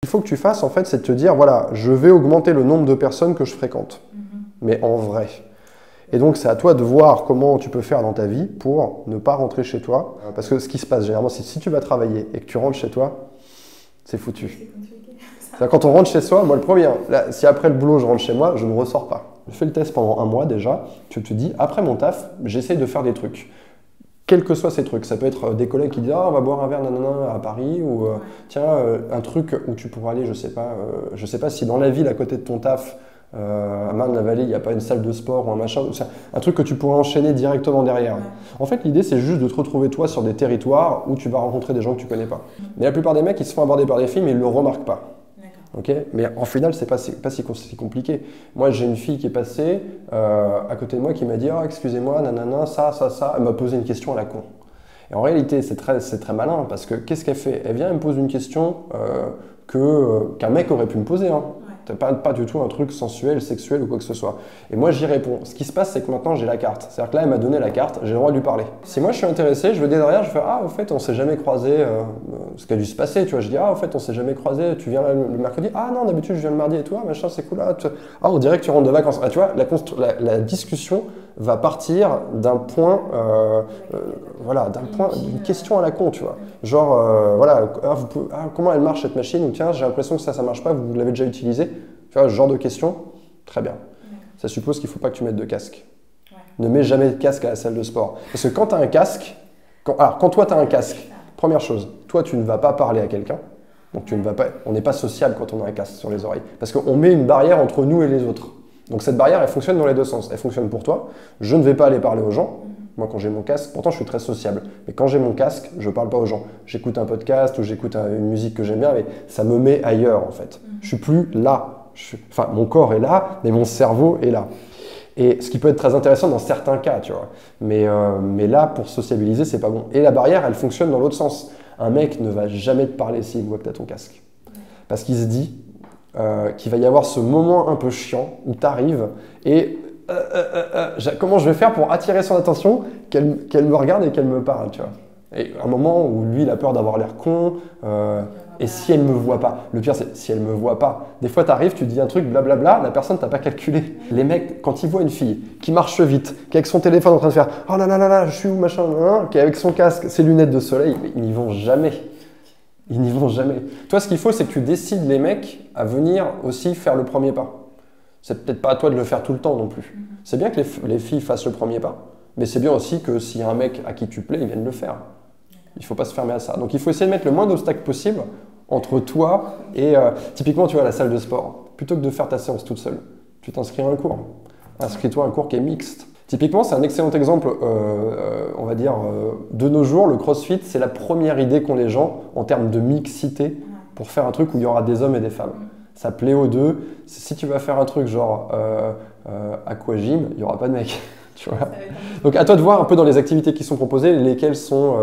qu'il faut que tu fasses, en fait, c'est de te dire, voilà, je vais augmenter le nombre de personnes que je fréquente, mais en vrai. Et donc, c'est à toi de voir comment tu peux faire dans ta vie pour ne pas rentrer chez toi. Parce que ce qui se passe, généralement, c'est si tu vas travailler et que tu rentres chez toi, c'est foutu. Quand on rentre chez soi, moi le premier, là, si après le boulot je rentre chez moi, je ne ressors pas. Je fais le test pendant 1 mois déjà, tu te dis, après mon taf, j'essaye de faire des trucs. Quels que soient ces trucs, ça peut être des collègues qui disent ah, on va boire un verre nanana à Paris ou tiens un truc où tu pourrais aller, je sais pas si dans la ville à côté de ton taf, à Marne-la-Vallée, il n'y a pas une salle de sport ou un machin, un truc que tu pourrais enchaîner directement derrière. Ouais. En fait, l'idée c'est juste de te retrouver toi sur des territoires où tu vas rencontrer des gens que tu connais pas. Mais la plupart des mecs, ils se font aborder par des filles, mais ils le remarquent pas. Okay, mais en final, c'est pas si compliqué. Moi, j'ai une fille qui est passée à côté de moi qui m'a dit oh, excusez-moi, nanana, ça. Elle m'a posé une question à la con. Et en réalité, c'est très malin parce que qu'est-ce qu'elle fait? Elle vient, elle me pose une question qu'un mec aurait pu me poser. Hein. Pas du tout un truc sensuel, sexuel ou quoi que ce soit. Et moi, j'y réponds. Ce qui se passe, c'est que maintenant, j'ai la carte. C'est-à-dire que là, elle m'a donné la carte, j'ai le droit de lui parler. Si moi, je suis intéressé, je veux dire derrière, je fais ah, au fait, on s'est jamais croisé. Ce qui a dû se passer, tu vois. Je dis ah, au fait, on s'est jamais croisé. Tu viens le mercredi? Ah non, d'habitude, je viens le mardi et toi, machin, c'est cool. Ah, on dirait que tu rentres de vacances. Ah, tu vois, la discussion va partir d'un point, d'une question à la con, tu vois. Genre, comment elle marche cette machine? Ou tiens, j'ai l'impression que ça marche pas, vous l'avez déjà utilisé? Tu vois, ce genre de questions, très bien. Ça suppose qu'il ne faut pas que tu mettes de casque. Ouais. Ne mets jamais de casque à la salle de sport. Parce que quand tu as un casque, quand toi tu as un casque, première chose, toi tu ne vas pas parler à quelqu'un. Donc on n'est pas sociable quand on a un casque sur les oreilles. Parce qu'on met une barrière entre nous et les autres. Donc cette barrière, elle fonctionne dans les deux sens. Elle fonctionne pour toi. Je ne vais pas aller parler aux gens. Moi, quand j'ai mon casque, pourtant je suis très sociable, mais quand j'ai mon casque, je ne parle pas aux gens. J'écoute un podcast ou j'écoute une musique que j'aime bien, mais ça me met ailleurs en fait. Je suis plus là. Enfin, mon corps est là, mais mon cerveau est là. Et ce qui peut être très intéressant dans certains cas, tu vois. Mais là, pour sociabiliser, c'est pas bon. Et la barrière, elle fonctionne dans l'autre sens. Un mec ne va jamais te parler s'il voit que tu as ton casque. Parce qu'il se dit qu'il va y avoir ce moment un peu chiant où tu arrives et comment je vais faire pour attirer son attention, qu'elle me regarde et qu'elle me parle, tu vois. Et un moment où lui, il a peur d'avoir l'air con, et si elle ne me voit pas. Le pire, c'est si elle ne me voit pas. Des fois, tu arrives, tu dis un truc, blablabla, la personne t'a pas calculé. Les mecs, quand ils voient une fille qui marche vite, qui est avec son téléphone en train de faire « Oh là là là là, je suis où, machin, qui est avec son casque, ses lunettes de soleil », ils n'y vont jamais. Ils n'y vont jamais. Toi, ce qu'il faut, c'est que tu décides les mecs à venir aussi faire le premier pas. C'est peut-être pas à toi de le faire tout le temps non plus. C'est bien que les filles fassent le premier pas, mais c'est bien aussi que s'il y a un mec à qui tu plais, il vienne le faire. Il ne faut pas se fermer à ça. Donc il faut essayer de mettre le moins d'obstacles possible entre toi et, typiquement, tu vois, la salle de sport. Plutôt que de faire ta séance toute seule, tu t'inscris à un cours. Inscris-toi à un cours qui est mixte. Typiquement, c'est un excellent exemple, on va dire, de nos jours, le CrossFit, c'est la première idée qu'ont les gens en termes de mixité pour faire un truc où il y aura des hommes et des femmes. Ça plaît aux deux. Si tu vas faire un truc genre aquagym, il n'y aura pas de mecs. Tu vois. Donc à toi de voir un peu dans les activités qui sont proposées, lesquelles sont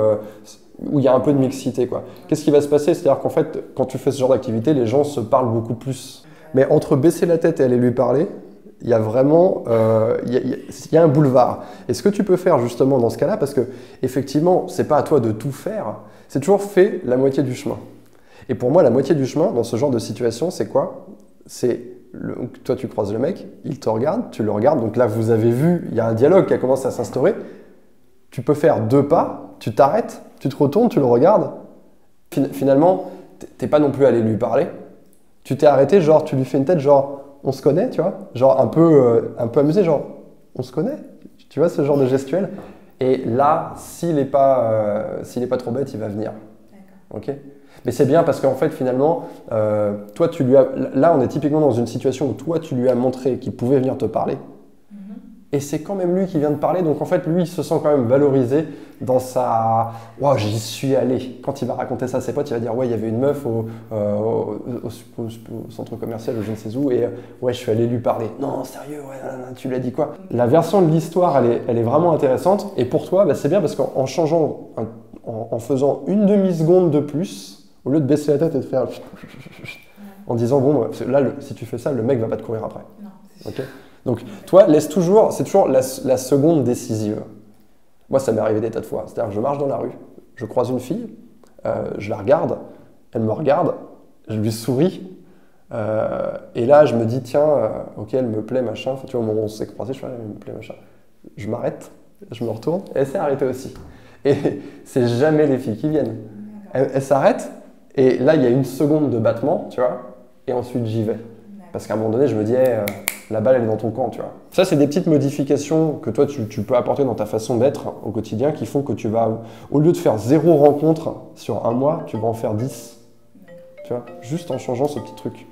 où il y a un peu de mixité, quoi. Qu'est-ce qui va se passer? C'est-à-dire qu'en fait, quand tu fais ce genre d'activité, les gens se parlent beaucoup plus. Mais entre baisser la tête et aller lui parler, il y a vraiment il y a un boulevard. Et ce que tu peux faire justement dans ce cas-là, parce que effectivement, c'est pas à toi de tout faire, c'est toujours fait la moitié du chemin. Et pour moi, la moitié du chemin dans ce genre de situation, c'est quoi? C'est toi, tu croises le mec, il te regarde, tu le regardes. Donc là, vous avez vu, il y a un dialogue qui a commencé à s'instaurer. Tu peux faire 2 pas, tu t'arrêtes, tu te retournes, tu le regardes. Finalement, t'es pas non plus allé lui parler. Tu t'es arrêté, genre, tu lui fais une tête, genre, on se connaît, tu vois? Genre un peu amusé, genre, on se connaît? Tu vois, ce genre de gestuel? Et là, s'il n'est pas trop bête, il va venir. Ok? Mais c'est bien parce qu'en fait, finalement, toi, là, on est typiquement dans une situation où toi, tu lui as montré qu'il pouvait venir te parler. Et c'est quand même lui qui vient de parler. Donc, en fait, lui, il se sent quand même valorisé dans sa « Wow, j'y suis allé ». Quand il va raconter ça à ses potes, il va dire « Ouais, il y avait une meuf au centre commercial ou je ne sais où. Et ouais, je suis allé lui parler. » Non, sérieux, ouais, tu lui as dit quoi? La version de l'histoire, elle est vraiment intéressante. Et pour toi, bah, c'est bien parce qu'en changeant, en faisant une demi-seconde de plus, au lieu de baisser la tête et de faire en disant bon là si tu fais ça le mec va pas te courir après. Non. Okay. Donc toi laisse toujours, c'est toujours la seconde décisive. Moi ça m'est arrivé des tas de fois. C'est-à-dire que je marche dans la rue, je croise une fille, je la regarde, elle me regarde, je lui souris. Et là, je me dis, tiens, ok, elle me plaît, machin. Enfin, tu vois, au moment où on s'est croisés, je fais, elle me plaît, machin. Je m'arrête, je me retourne, et elle s'est arrêtée aussi. Et c'est jamais les filles qui viennent. Elle s'arrête, et là, il y a une seconde de battement, tu vois, et ensuite j'y vais. Parce qu'à un moment donné, je me dis, hey, la balle, elle est dans ton camp, tu vois. Ça, c'est des petites modifications que toi, tu peux apporter dans ta façon d'être au quotidien qui font que tu vas, au lieu de faire 0 rencontre sur un mois, tu vas en faire 10. Tu vois, juste en changeant ce petit truc.